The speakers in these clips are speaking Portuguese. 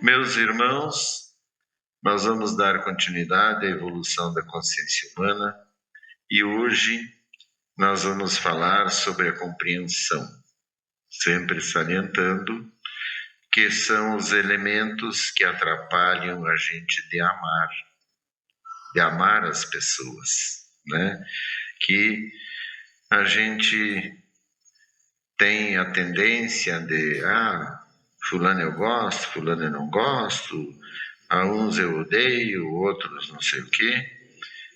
Meus irmãos, nós vamos dar continuidade à evolução da consciência humana e hoje nós vamos falar sobre a compreensão, sempre salientando que são os elementos que atrapalham a gente de amar as pessoas, né? Que a gente tem a tendência de, fulano eu gosto, fulano eu não gosto, a uns eu odeio, outros não sei o quê.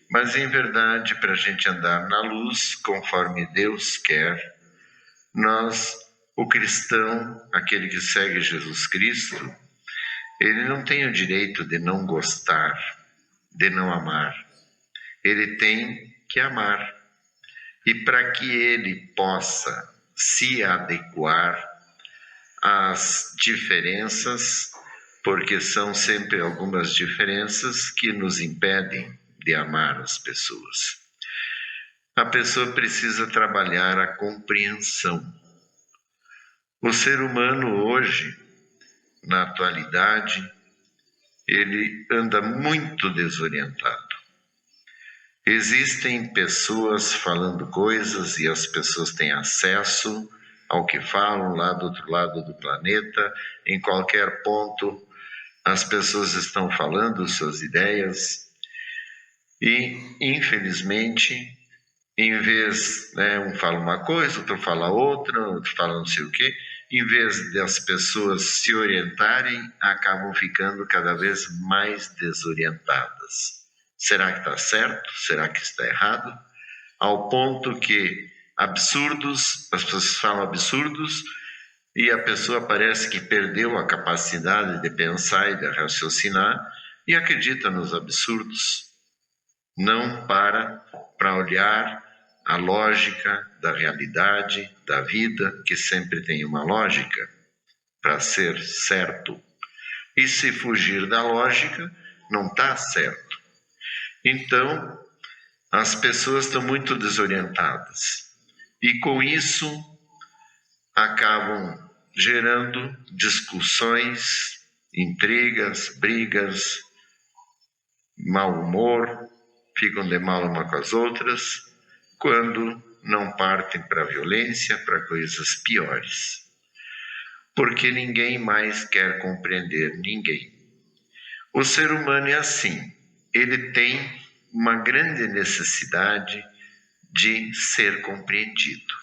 Mas, em verdade, para a gente andar na luz, conforme Deus quer, o cristão, aquele que segue Jesus Cristo, ele não tem o direito de não gostar, de não amar. Ele tem que amar. E para que ele possa se adequar às diferenças, porque são sempre algumas diferenças que nos impedem de amar as pessoas. A pessoa precisa trabalhar a compreensão. O ser humano hoje, na atualidade, ele anda muito desorientado. Existem pessoas falando coisas e as pessoas têm acesso ao que falam lá do outro lado do planeta, em qualquer ponto as pessoas estão falando suas ideias e, infelizmente, em vez, um fala uma coisa, outro fala outra, outro fala não sei o quê, em vez das pessoas se orientarem, acabam ficando cada vez mais desorientadas. Será que está certo? Será que está errado? Ao ponto que as pessoas falam absurdos e a pessoa parece que perdeu a capacidade de pensar e de raciocinar e acredita nos absurdos. Não para olhar a lógica da realidade, da vida, que sempre tem uma lógica para ser certo. E se fugir da lógica, não está certo. Então, as pessoas estão muito desorientadas e com isso acabam gerando discussões, intrigas, brigas, mau humor, ficam de mal uma com as outras, quando não partem para a violência, para coisas piores. Porque ninguém mais quer compreender ninguém. O ser humano é assim. Ele tem uma grande necessidade de ser compreendido.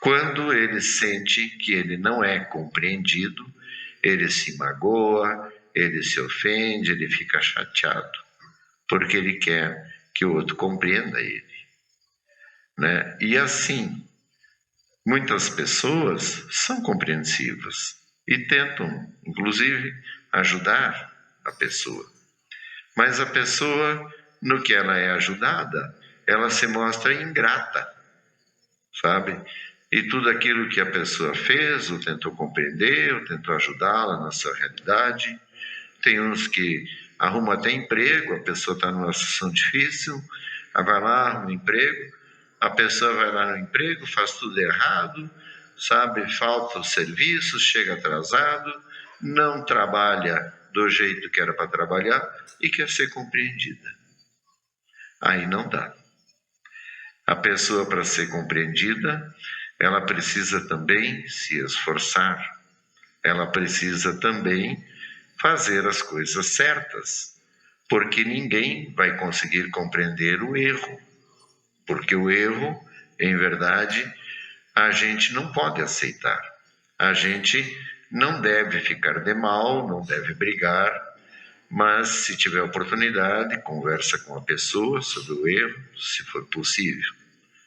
Quando ele sente que ele não é compreendido, ele se magoa, ele se ofende, ele fica chateado, porque ele quer que o outro compreenda ele. Né? E assim, muitas pessoas são compreensivas e tentam, inclusive, ajudar a pessoa. Mas a pessoa, no que ela é ajudada, ela se mostra ingrata, sabe? E tudo aquilo que a pessoa fez, ou tentou compreender, ou tentou ajudá-la na sua realidade. Tem uns que arrumam até emprego, a pessoa está numa situação difícil, vai lá, arruma um emprego, a pessoa vai lá no emprego, faz tudo errado, sabe? Falta os serviços, chega atrasado, não trabalha do jeito que era para trabalhar e quer ser compreendida. Aí não dá. A pessoa, para ser compreendida, ela precisa também se esforçar, ela precisa também fazer as coisas certas, porque ninguém vai conseguir compreender o erro, porque o erro, em verdade, a gente não pode aceitar. A gente não deve ficar de mal, não deve brigar, mas se tiver oportunidade, conversa com a pessoa sobre o erro, se for possível.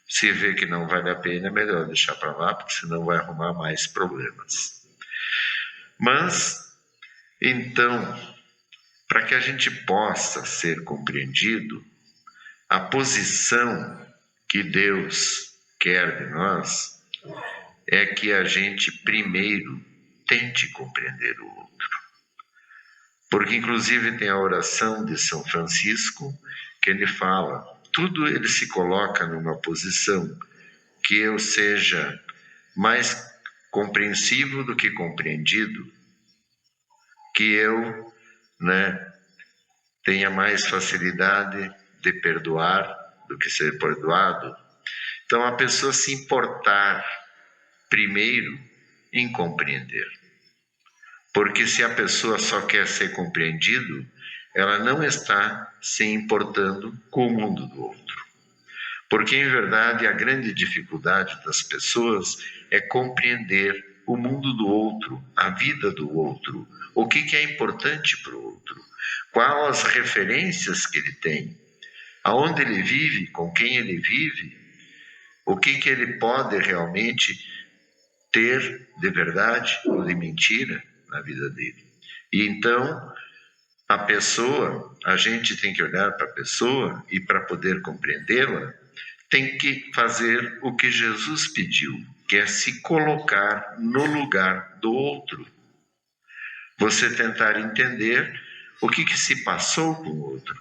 Se vê que não vale a pena, é melhor deixar para lá, porque senão vai arrumar mais problemas. Mas, então, para que a gente possa ser compreendido, a posição que Deus quer de nós é que a gente primeiro tente compreender o outro. Porque inclusive tem a oração de São Francisco, que ele fala, tudo ele se coloca numa posição que eu seja mais compreensivo do que compreendido. que eu, tenha mais facilidade de perdoar do que ser perdoado. Então, a pessoa se importar primeiro em compreender. Porque se a pessoa só quer ser compreendido, ela não está se importando com o mundo do outro. Porque, em verdade, a grande dificuldade das pessoas é compreender o mundo do outro, a vida do outro, o que é importante para o outro, quais as referências que ele tem, aonde ele vive, com quem ele vive, o que ele pode realmente ter de verdade ou de mentira na vida dele. E então, a gente tem que olhar para a pessoa e para poder compreendê-la, tem que fazer o que Jesus pediu, que é se colocar no lugar do outro. Você tentar entender o que se passou com o outro,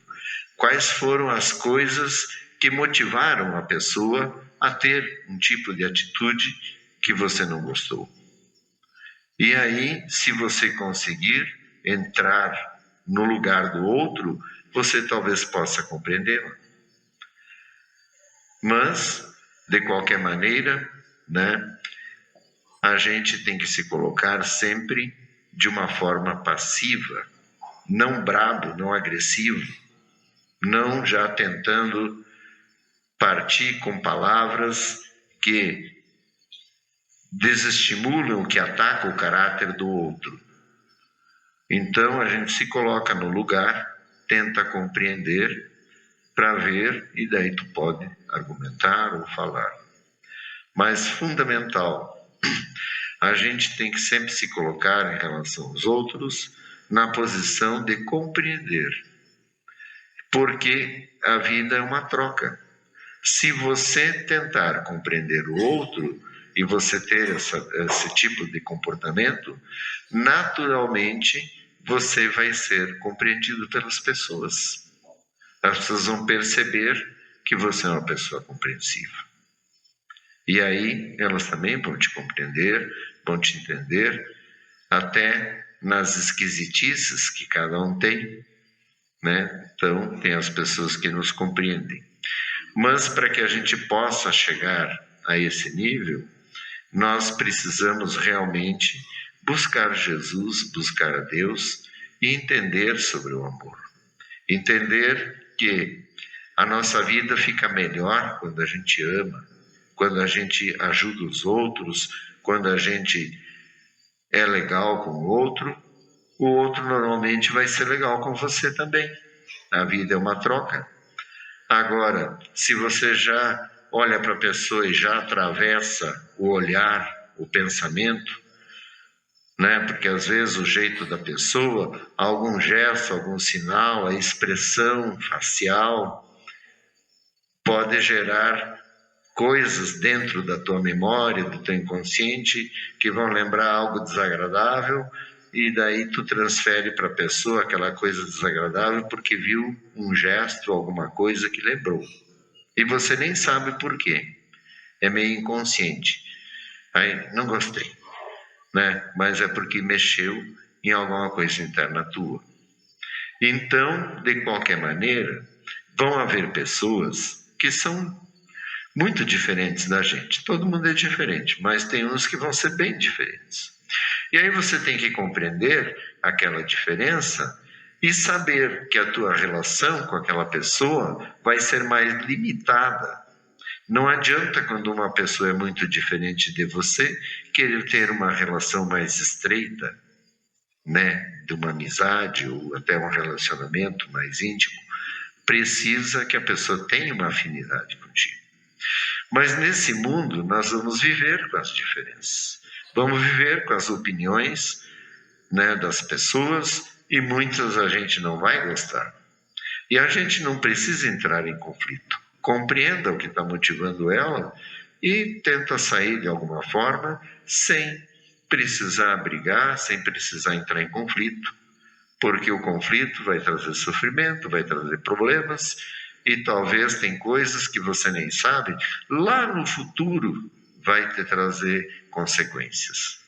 quais foram as coisas que motivaram a pessoa a ter um tipo de atitude que você não gostou. E aí, se você conseguir entrar no lugar do outro, você talvez possa compreendê-lo. Mas, de qualquer maneira, a gente tem que se colocar sempre de uma forma passiva, não brabo, não agressivo, não já tentando partir com palavras que desestimulam, que atacam o caráter do outro. Então a gente se coloca no lugar, tenta compreender para ver, e daí tu pode argumentar ou falar. Mas fundamental, a gente tem que sempre se colocar em relação aos outros na posição de compreender, porque a vida é uma troca. Se você tentar compreender o outro e você ter esse tipo de comportamento, naturalmente você vai ser compreendido pelas pessoas. As pessoas vão perceber que você é uma pessoa compreensiva. E aí elas também vão te compreender, vão te entender, até nas esquisitices que cada um tem, Então, tem as pessoas que nos compreendem. Mas para que a gente possa chegar a esse nível, nós precisamos realmente buscar Jesus, buscar a Deus e entender sobre o amor. Entender que a nossa vida fica melhor quando a gente ama, quando a gente ajuda os outros, quando a gente é legal com o outro normalmente vai ser legal com você também. A vida é uma troca. Agora, se você já olha para a pessoa e já atravessa o olhar, o pensamento, Porque às vezes o jeito da pessoa, algum gesto, algum sinal, a expressão facial pode gerar coisas dentro da tua memória, do teu inconsciente, que vão lembrar algo desagradável, e daí tu transfere para a pessoa aquela coisa desagradável porque viu um gesto, alguma coisa que lembrou. E você nem sabe por quê. É meio inconsciente. Aí, não gostei, Mas é porque mexeu em alguma coisa interna tua. Então, de qualquer maneira, vão haver pessoas que são muito diferentes da gente. Todo mundo é diferente, mas tem uns que vão ser bem diferentes. E aí você tem que compreender aquela diferença e saber que a tua relação com aquela pessoa vai ser mais limitada. Não adianta, quando uma pessoa é muito diferente de você, querer ter uma relação mais estreita, de uma amizade ou até um relacionamento mais íntimo. Precisa que a pessoa tenha uma afinidade contigo. Mas nesse mundo nós vamos viver com as diferenças. Vamos viver com as opiniões, das pessoas, e muitas a gente não vai gostar. E a gente não precisa entrar em conflito. Compreenda o que está motivando ela e tenta sair de alguma forma sem precisar brigar, sem precisar entrar em conflito, porque o conflito vai trazer sofrimento, vai trazer problemas, e talvez tem coisas que você nem sabe, lá no futuro vai te trazer consequências.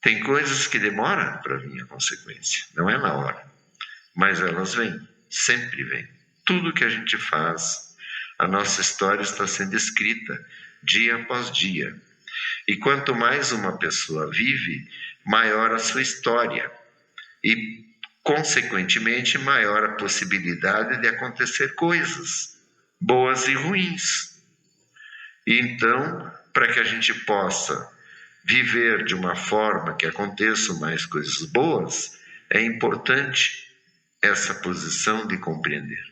Tem coisas que demoram para vir a consequência, não é na hora, mas elas vêm, sempre vêm. Tudo que a gente faz, a nossa história está sendo escrita dia após dia. E quanto mais uma pessoa vive, maior a sua história. E, consequentemente, maior a possibilidade de acontecer coisas, boas e ruins. E então, para que a gente possa viver de uma forma que aconteçam mais coisas boas, é importante essa posição de compreender.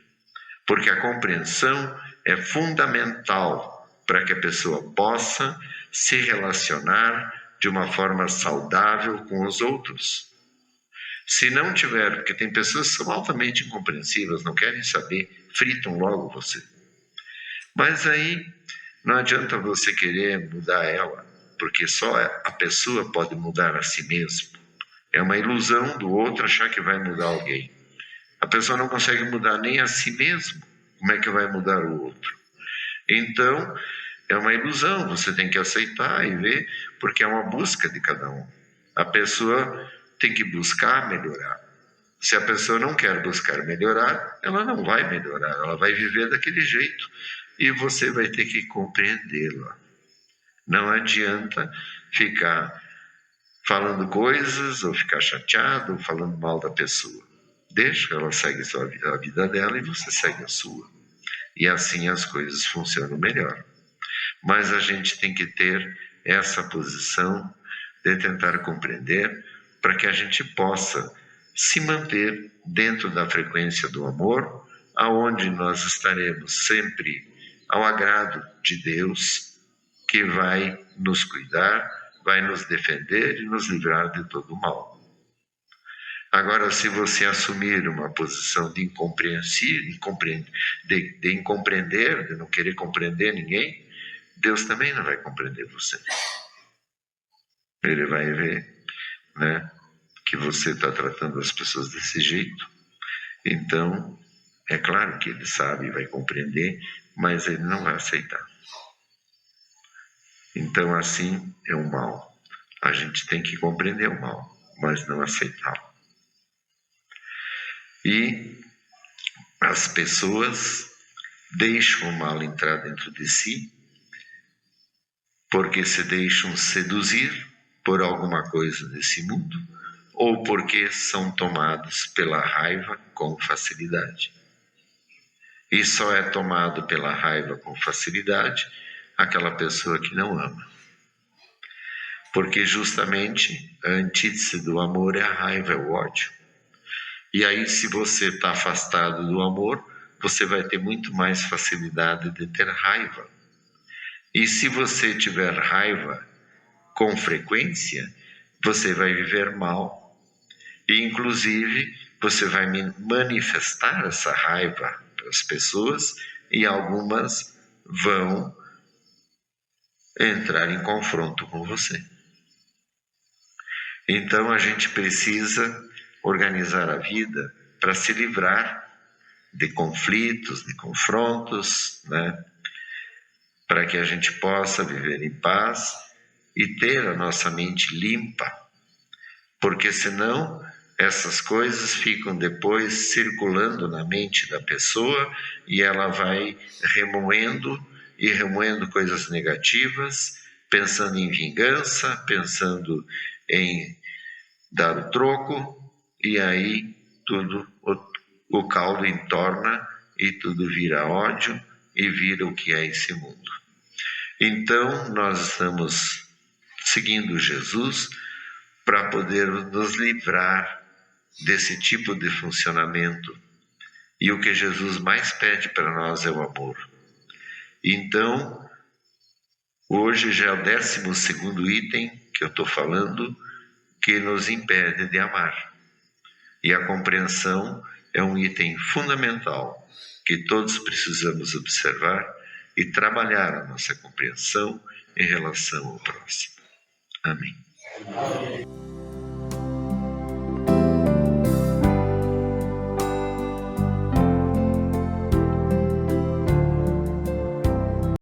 Porque a compreensão é fundamental para que a pessoa possa se relacionar de uma forma saudável com os outros. Se não tiver, porque tem pessoas que são altamente incompreensivas, não querem saber, fritam logo você. Mas aí não adianta você querer mudar ela, porque só a pessoa pode mudar a si mesma. É uma ilusão do outro achar que vai mudar alguém. A pessoa não consegue mudar nem a si mesma, como é que vai mudar o outro? Então, é uma ilusão, você tem que aceitar e ver, porque é uma busca de cada um. A pessoa tem que buscar melhorar. Se a pessoa não quer buscar melhorar, ela não vai melhorar, ela vai viver daquele jeito e você vai ter que compreendê-la. Não adianta ficar falando coisas ou ficar chateado ou falando mal da pessoa. Deixa ela segue a vida dela e você segue a sua. E assim as coisas funcionam melhor. Mas a gente tem que ter essa posição de tentar compreender para que a gente possa se manter dentro da frequência do amor, aonde nós estaremos sempre ao agrado de Deus, que vai nos cuidar, vai nos defender e nos livrar de todo o mal. Agora, se você assumir uma posição de incompreender, de não querer compreender ninguém, Deus também não vai compreender você. Ele vai ver, né, que você está tratando as pessoas desse jeito. Então, é claro que ele sabe e vai compreender, mas ele não vai aceitar. Então, assim é o mal. A gente tem que compreender o mal, mas não aceitá-lo. E as pessoas deixam o mal entrar dentro de si, porque se deixam seduzir por alguma coisa desse mundo, ou porque são tomados pela raiva com facilidade. E só é tomado pela raiva com facilidade aquela pessoa que não ama. Porque justamente a antítese do amor é a raiva, é o ódio. E aí, se você está afastado do amor, você vai ter muito mais facilidade de ter raiva. E se você tiver raiva com frequência, você vai viver mal. E, inclusive, você vai manifestar essa raiva para as pessoas e algumas vão entrar em confronto com você. Então, a gente precisa organizar a vida para se livrar de conflitos, de confrontos, né? Para que a gente possa viver em paz e ter a nossa mente limpa, porque senão essas coisas ficam depois circulando na mente da pessoa e ela vai remoendo coisas negativas, pensando em vingança, pensando em dar o troco, e aí tudo o caldo entorna e tudo vira ódio e vira o que é esse mundo. Então nós estamos seguindo Jesus para poder nos livrar desse tipo de funcionamento. E o que Jesus mais pede para nós é o amor. Então, hoje já é o 12º item que eu estou falando, que nos impede de amar. E a compreensão é um item fundamental que todos precisamos observar e trabalhar a nossa compreensão em relação ao próximo. Amém.